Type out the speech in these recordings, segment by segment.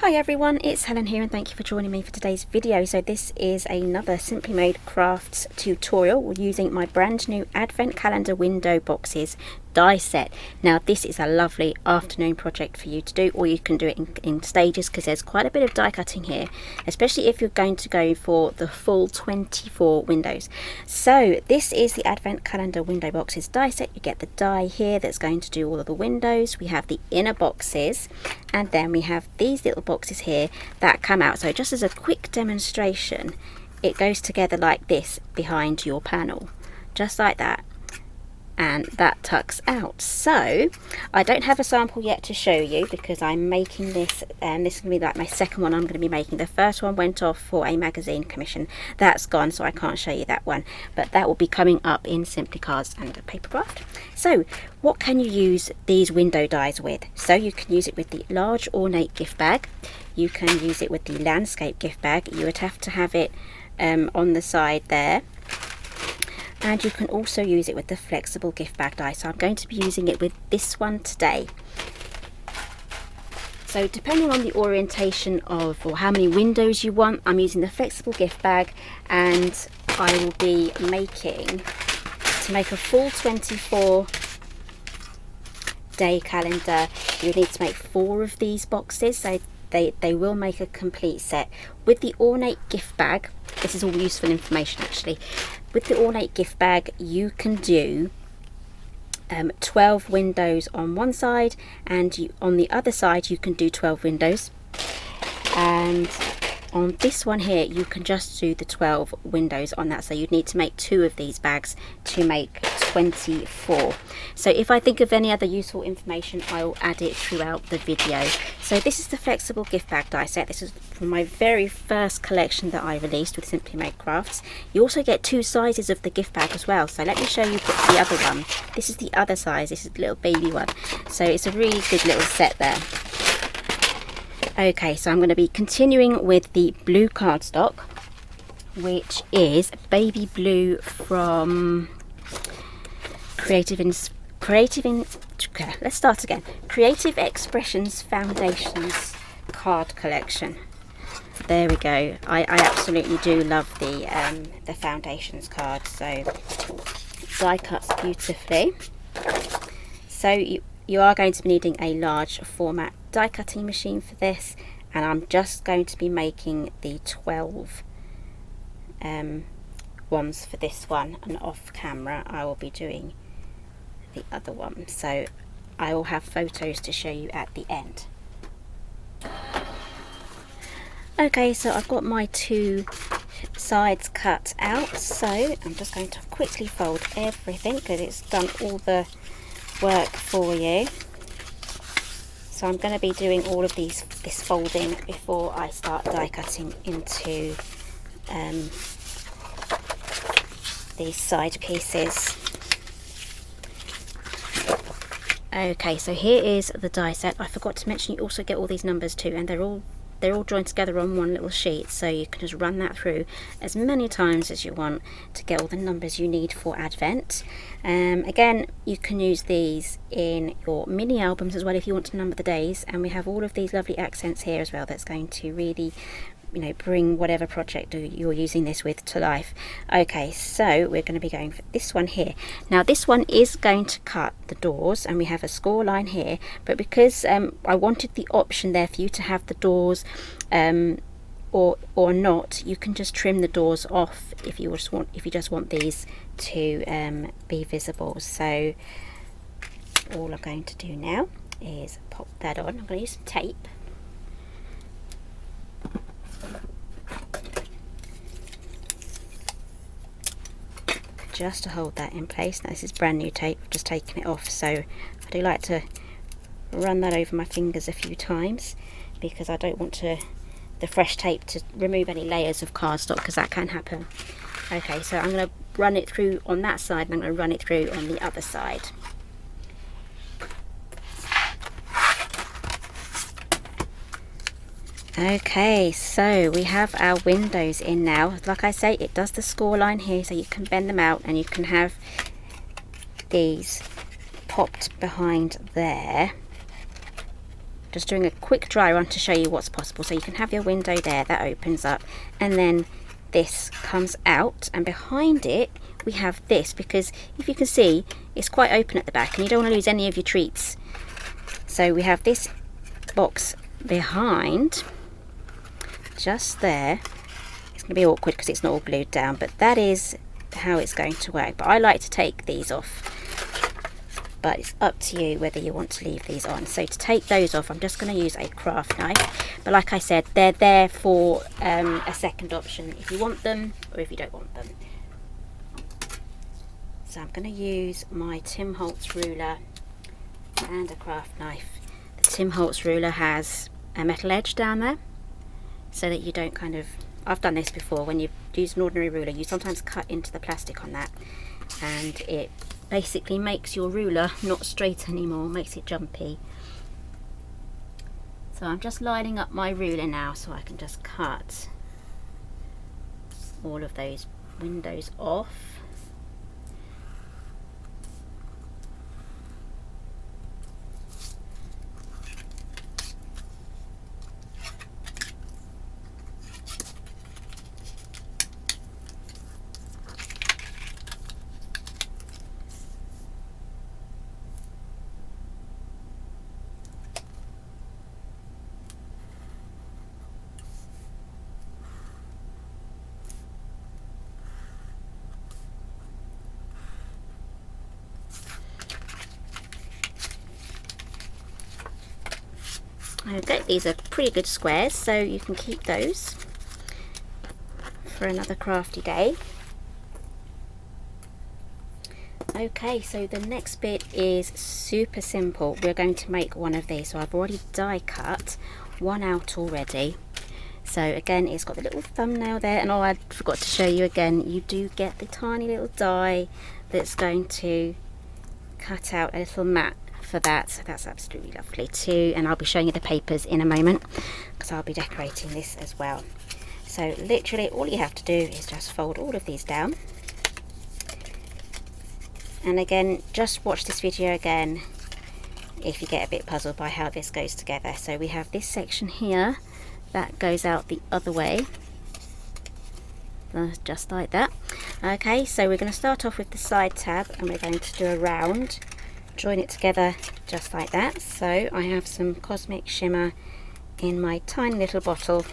Hi everyone, it's Helen here and thank you for joining me for today's video. So this is another Simply Made Crafts tutorial using my brand new Advent Calendar window boxes die set. Now this is a lovely afternoon project for you to do, or you can do it in stages because there's quite a bit of die cutting here, especially if you're going to go for the full 24 windows. So this is the Advent Calendar window boxes die set. You get the die here that's going to do all of the windows. We have the inner boxes, and then we have these little boxes here that come out. So just as a quick demonstration, it goes together like this behind your panel, just like that, and that tucks out. So I don't have a sample yet to show you because I'm making this, and this is going to be like my second one I'm going to be making. The first one went off for a magazine commission, that's gone, so I can't show you that one, but that will be coming up in Simply Cards and Paper Craft. So what can you use these window dies with? So you can use it with the large Ornate gift bag, you can use it with the landscape gift bag. You would have to have it on the side there, and you can also use it with the flexible gift bag die. So I'm going to be using it with this one today. So depending on the orientation of, or how many windows you want, I'm using the flexible gift bag, and I will be making, to make a full 24 day calendar, you need to make 4 of these boxes. So they will make a complete set. With the Ornate gift bag, this is all useful information actually. With the Ornate gift bag, you can do 12 windows on one side, and on the other side you can do 12 windows. And on this one here, you can just do the 12 windows on that. So you'd need to make 2 of these bags to make 24. So if I think of any other useful information, I will add it throughout the video. So this is the flexible gift bag die set. This is from my very first collection that I released with Simply Made Crafts. You also get 2 sizes of the gift bag as well. So let me show you the other one. This is the other size. This is the little baby one. So it's a really good little set there. Okay, so I'm going to be continuing with the blue cardstock, which is baby blue from Creative Expressions Foundations card collection. There we go. I absolutely do love the foundations card. So die cuts beautifully. So you are going to be needing a large format die cutting machine for this, and I'm just going to be making the 12 ones for this one, and off camera I will be doing the other one, so I will have photos to show you at the end. Okay, so I've got my 2 sides cut out, so I'm just going to quickly fold everything because it's done all the work for you. So I'm going to be doing all of this folding before I start die cutting into these side pieces. Okay, so here is the die set. I forgot to mention you also get all these numbers too, and they're all joined together on one little sheet, so you can just run that through as many times as you want to get all the numbers you need for Advent. Again, you can use these in your mini albums as well if you want to number the days, and we have all of these lovely accents here as well that's going to really, you know, bring whatever project you're using this with to life. Okay, so we're going to be going for this one here. Now this one is going to cut the doors, and we have a score line here, but because I wanted the option there for you to have the doors or not, you can just trim the doors off if you just want these to be visible. So all I'm going to do now is pop that on. I'm going to use some tape. Just to hold that in place. Now this is brand new tape, I've just taken it off, so I do like to run that over my fingers a few times because I don't want the fresh tape to remove any layers of cardstock, because that can happen. Okay, so I'm going to run it through on that side, and I'm going to run it through on the other side. Okay, so we have our windows in now. Like I say, it does the score line here, so you can bend them out and you can have these popped behind there. just doing a quick dry run to show you what's possible. So you can have your window there that opens up, and then this comes out, and behind it we have this, because if you can see, it's quite open at the back and you don't want to lose any of your treats. So we have this box behind, just there. It's going to be awkward because it's not all glued down, but that is how it's going to work. But I like to take these off, but it's up to you whether you want to leave these on. So to take those off, I'm just going to use a craft knife, but like I said, they're there for a second option if you want them or if you don't want them. So I'm going to use my Holtz Ruler and a craft knife. The Holtz Ruler has a metal edge down there so that you don't kind of, I've done this before, when you use an ordinary ruler you sometimes cut into the plastic on that, and it basically makes your ruler not straight anymore, makes it jumpy. So I'm just lining up my ruler now so I can just cut all of those windows off. Okay, these are pretty good squares, so you can keep those for another crafty day. Okay, so the next bit is super simple. We're going to make one of these, so I've already die cut one out already. So again, it's got the little thumbnail there, and I forgot to show you again, you do get the tiny little die that's going to cut out a little mat for that, so that's absolutely lovely too. And I'll be showing you the papers in a moment because I'll be decorating this as well. So literally all you have to do is just fold all of these down, and again, just watch this video again if you get a bit puzzled by how this goes together. So we have this section here that goes out the other way, just like that. Okay, so we're going to start off with the side tab, and we're going to do a round, join it together just like that. So I have some Cosmic Shimmer in my tiny little bottle.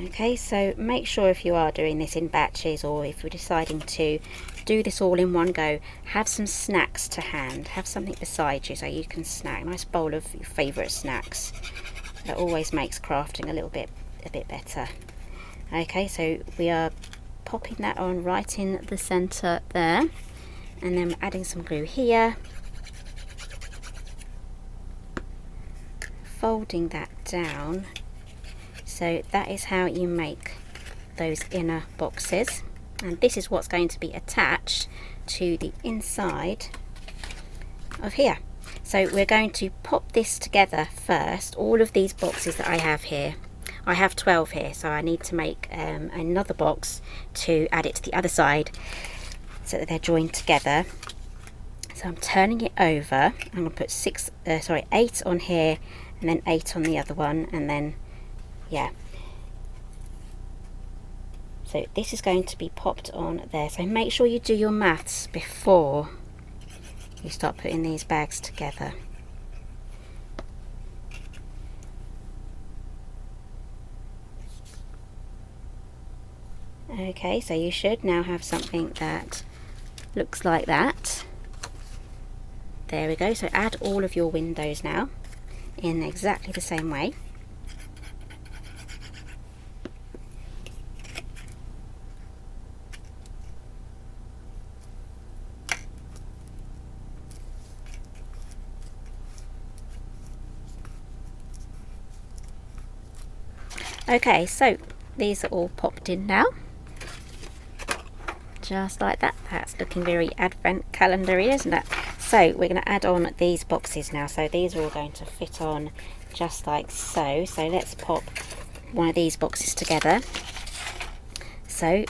Okay, so make sure if you are doing this in batches, or if you're deciding to do this all in one go, have some snacks to hand, have something beside you so you can snack. A nice bowl of your favourite snacks. That always makes crafting a bit better. Okay, so we are popping that on right in the centre there, and then adding some glue here, folding that down. So that is how you make those inner boxes, and this is what's going to be attached to the inside of here. So we're going to pop this together first. All of these boxes that I have here, I have 12 here, so I need to make another box to add it to the other side so that they're joined together. So I'm turning it over. I'm going to put 8 on here, and then 8 on the other one, and then yeah. So this is going to be popped on there. So make sure you do your maths before you start putting these bags together. Okay, so you should now have something that looks like that. There we go. So add all of your windows now in exactly the same way. Okay, so these are all popped in now, just like that. That's looking very advent calendar-y, isn't it? So we're going to add on these boxes now. So these are all going to fit on just like so. So let's pop one of these boxes together. So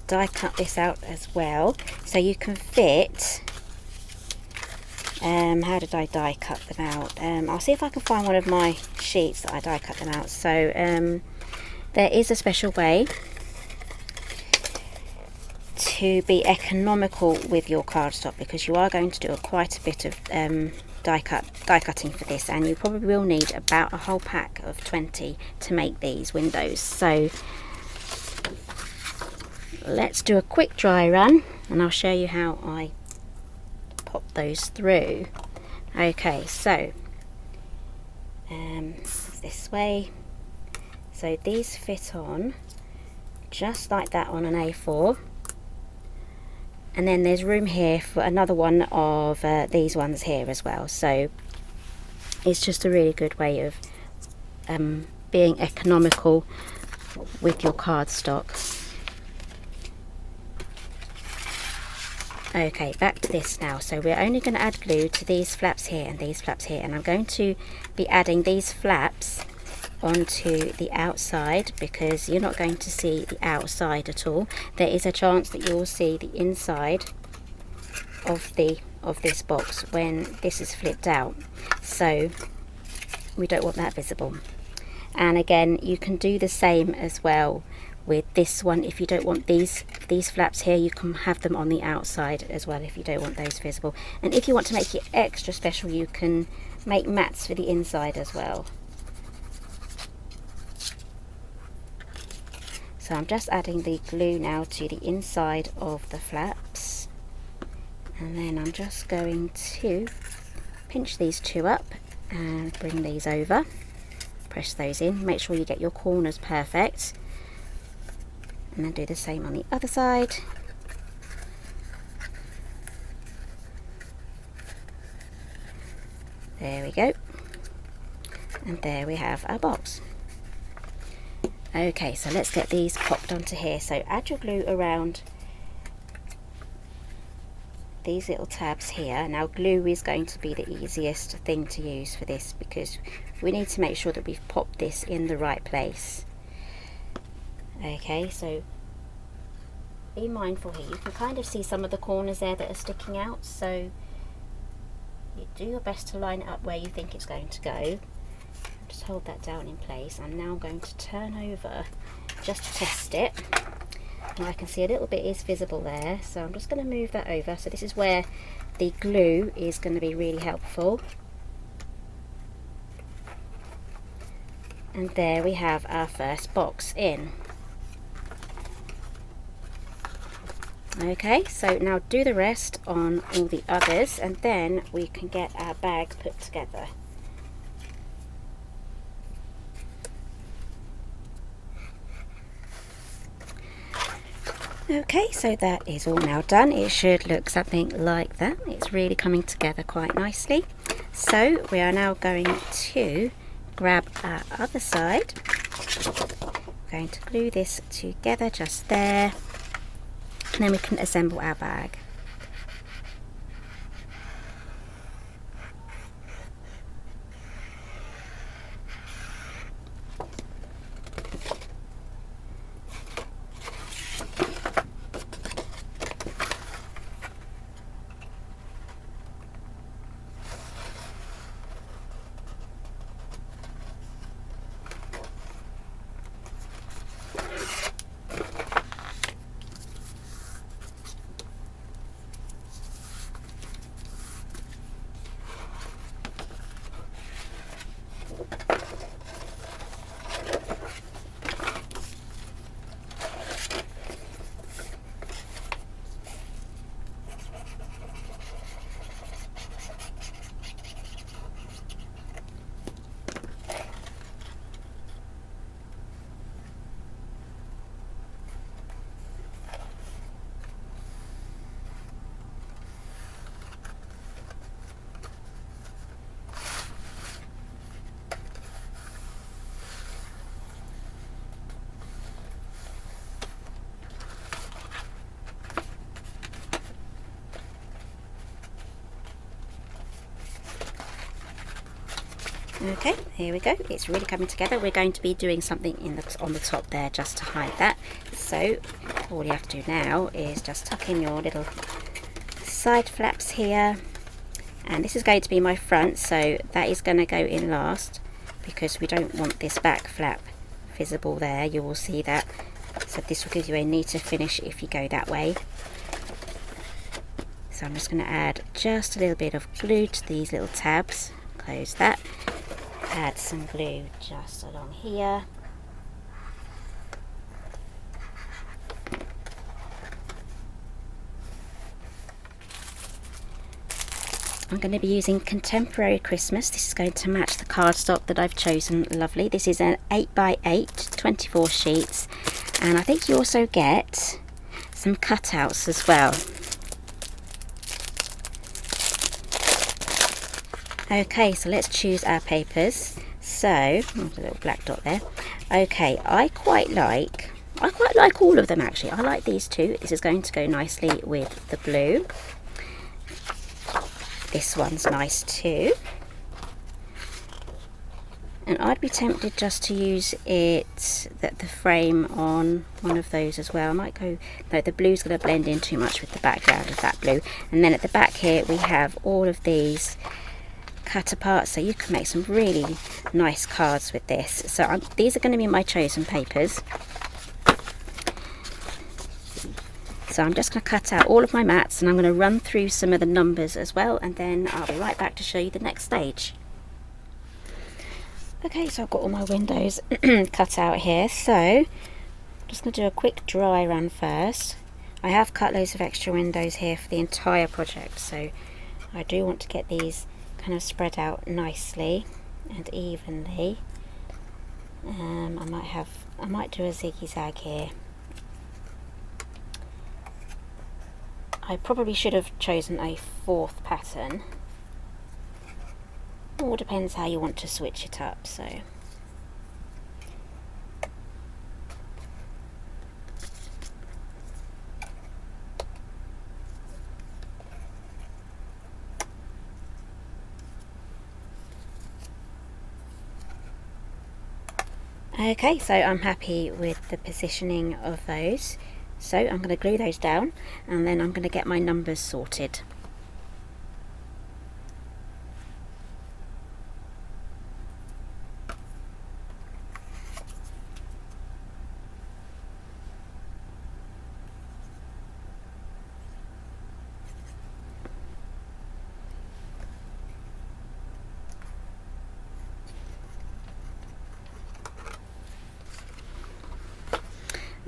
die cut this out as well, so you can fit, how did I die cut them out? I'll see if I can find one of my sheets that I die cut them out. So there is a special way to be economical with your cardstock, because you are going to do quite a bit of die cutting for this, and you probably will need about a whole pack of 20 to make these windows. So let's do a quick dry run and I'll show you how I pop those through. Okay, so this way. So these fit on just like that on an A4, and then there's room here for another one of these ones here as well. So it's just a really good way of being economical with your cardstock. Okay, back to this now. So we're only going to add glue to these flaps here and these flaps here, and I'm going to be adding these flaps onto the outside because you're not going to see the outside at all. There is a chance that you'll see the inside of this box when this is flipped out, so we don't want that visible. And again, you can do the same as well with this one. If you don't want these flaps here, you can have them on the outside as well if you don't want those visible. And if you want to make it extra special, you can make mats for the inside as well. So I'm just adding the glue now to the inside of the flaps, and then I'm just going to pinch these two up and bring these over, press those in, make sure you get your corners perfect, and then do the same on the other side. There we go, and there we have our box. Okay, so let's get these popped onto here. So add your glue around these little tabs here. Now glue is going to be the easiest thing to use for this because we need to make sure that we've popped this in the right place. Okay, so be mindful here. You can kind of see some of the corners there that are sticking out, so you do your best to line it up where you think it's going to go. Just hold that down in place. I'm now going to turn over just to test it, and I can see a little bit is visible there, so I'm just going to move that over. So this is where the glue is going to be really helpful. And there we have our first box in. Okay, so now do the rest on all the others, and then we can get our bag put together. Okay, so that is all now done. It should look something like that. It's really coming together quite nicely. So we are now going to grab our other side. We're going to glue this together just there, and then we can assemble our bag. Okay, here we go. It's really coming together. We're going to be doing something on the top there just to hide that. So all you have to do now is just tuck in your little side flaps here, and this is going to be my front, so that is going to go in last because we don't want this back flap visible there. You will see that, so this will give you a neater finish if you go that way. So I'm just going to add just a little bit of glue to these little tabs. Close that. Add some glue just along here. I'm going to be using Contemporary Christmas. This is going to match the cardstock that I've chosen. Lovely. This is an 8x8, 24 sheets, and I think you also get some cutouts as well. Okay, so let's choose our papers. So, there's a little black dot there. Okay, I quite like all of them actually. I like these two. This is going to go nicely with the blue. This one's nice too. And I'd be tempted just to use the frame on one of those as well. I might go, no, the blue's going to blend in too much with the background of that blue. And then at the back here we have all of these cut apart, so you can make some really nice cards with this. So these are going to be my chosen papers. So I'm just going to cut out all of my mats, and I'm going to run through some of the numbers as well, and then I'll be right back to show you the next stage. Okay, so I've got all my windows cut out here, so I'm just going to do a quick dry run first. I have cut loads of extra windows here for the entire project, so I do want to get these kind of spread out nicely and evenly. I might do a ziggy-zag here. I probably should have chosen a fourth pattern. All depends how you want to switch it up. So okay, so I'm happy with the positioning of those. So I'm going to glue those down, and then I'm going to get my numbers sorted.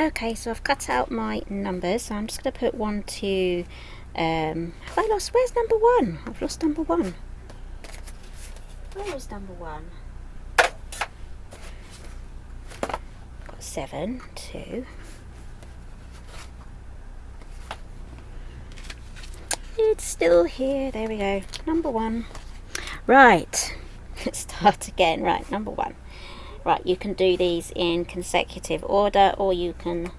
Okay, so I've cut out my numbers, so I'm just going to put 1, 2, have I lost, where's number 1? I've lost number 1. Where is number 1? Got 7, 2. It's still here, there we go, number 1. Right, let's start again. Right, number 1. Right, you can do these in consecutive order, or you can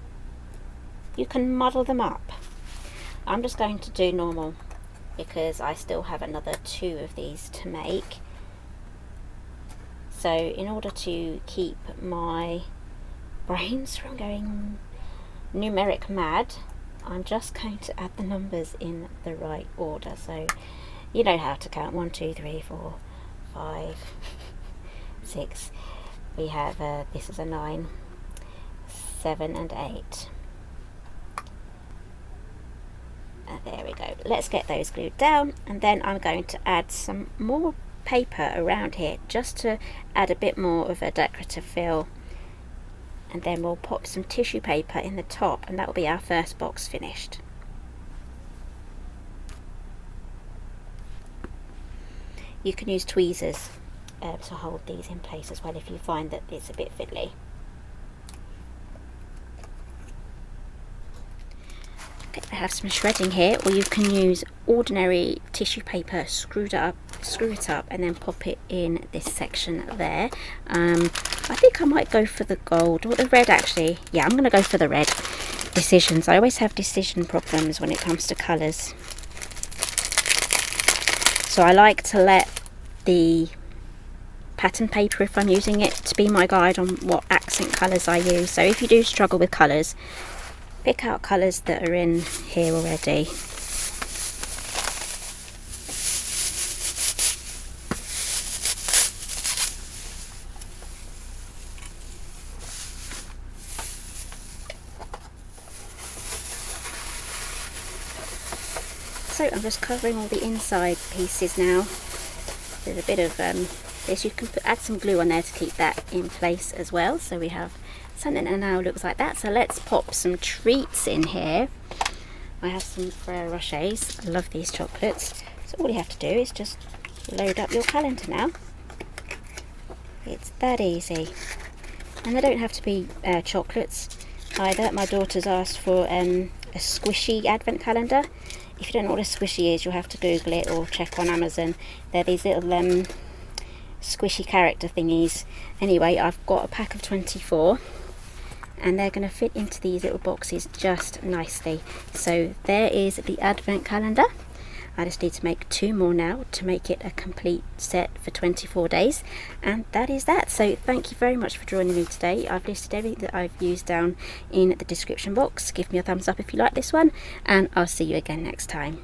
muddle them up. I'm just going to do normal because I still have another 2 of these to make. So in order to keep my brains from going numeric mad, I'm just going to add the numbers in the right order. So you know how to count. 1, 2, 3, 4, 5, 6. We have, this is a 9, 7 and 8. And there we go. Let's get those glued down, and then I'm going to add some more paper around here just to add a bit more of a decorative feel. And then we'll pop some tissue paper in the top, and that will be our first box finished. You can use tweezers to hold these in place as well if you find that it's a bit fiddly. Okay, I have some shredding here, or you can use ordinary tissue paper, screw it up, and then pop it in this section there. I think I might go for the gold or the red actually. Yeah, I'm going to go for the red. Decisions. I always have decision problems when it comes to colours. So I like to let the pattern paper if I'm using it to be my guide on what accent colours I use. So if you do struggle with colours, pick out colours that are in here already. So I'm just covering all the inside pieces now. There's a bit of this. You can add some glue on there to keep that in place as well. So we have something that now looks like that. So let's pop some treats in here. I have some Ferrero Rochers. I love these chocolates. So all you have to do is just load up your calendar now. It's that easy. And they don't have to be chocolates either. My daughter's asked for a squishy advent calendar. If you don't know what a squishy is, you'll have to Google it or check on Amazon. They're these little squishy character thingies. Anyway, I've got a pack of 24 and they're going to fit into these little boxes just nicely. So there is the advent calendar. I just need to make 2 more now to make it a complete set for 24 days, and that is that. So thank you very much for joining me today. I've listed everything that I've used down in the description box. Give me a thumbs up if you like this one, and I'll see you again next time.